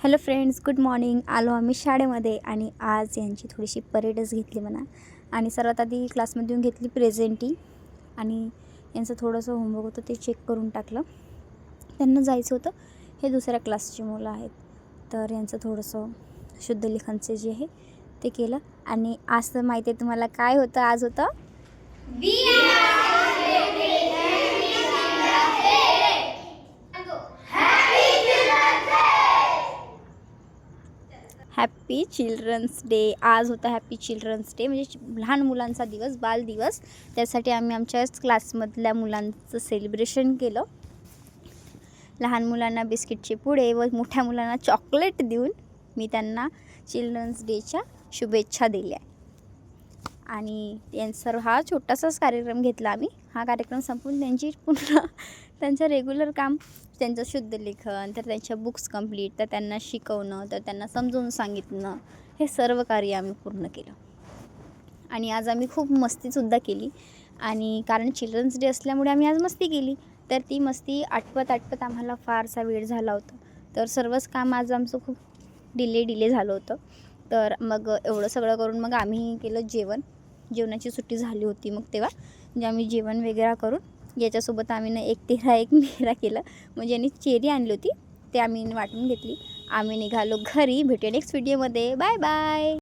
Hello friends, good morning. आलो आम्ही शाळेमध्ये आणि आज यांची थोडीशी परेडच घेतली म्हणा. आणि सर्वात आधी क्लासमधून घेतली प्रेझेंटी आणि यांचं थोडंसं होमवर्क होतं ते चेक करून टाकलं. त्यांना जायचं होतं. हे दुसऱ्या क्लासची मुलं आहेत, तर यांचं थोडंसं शुद्धलेखनचे जे आहे ते केलं. आणि आज तर माहिती आहे तुम्हाला काय होतं. आज होतं हॅपी चिल्ड्रन्स डे. आज होता हॅपी चिल्ड्रन्स डे, म्हणजे लहान मुलांचा दिवस, बाल दिवस. त्यासाठी आम्ही आमच्याच क्लासमधल्या मुलांचं सेलिब्रेशन केलं. लहान मुलांना बिस्किटचे पुडे व मोठ्या मुलांना चॉकलेट देऊन मी त्यांना चिल्ड्रन्स डेच्या शुभेच्छा दिल्या. आणि त्यांचा हा छोटासाच कार्यक्रम घेतला आम्ही. हा कार्यक्रम संपून त्यांची पुन्हा त्यांचं रेग्युलर काम, त्यांचं शुद्धलेखन, तर त्यांच्या बुक्स कंप्लीट, तर त्यांना शिकवणं, तर त्यांना समजून सांगितणं, हे सर्व कार्य आम्ही पूर्ण केलं. आणि आज आम्ही खूप मस्तीसुद्धा केली. आणि कारण चिल्ड्रन्स डे असल्यामुळे आम्ही आज मस्ती केली. तर ती मस्ती आठवत आम्हाला फारसा वेळ झाला होता. तर सर्वच काम आज आमचं खूप डिले झालं होतं. तर मग एवढं सगळं करून मग आम्ही केलं जेवण. जेवणाची सुट्टी झाली होती मग तेव्हा म्हणजे आम्ही जेवण वगैरे करून याच्यासोबत आम्ही एक तेरा एक मेरा केलं. म्हणजे यांनी चेरी आणली होती, ते आम्ही वाटून घेतली. आम्ही निघालो घरी. भेटूया नेक्स्ट व्हिडिओमध्ये. Bye bye.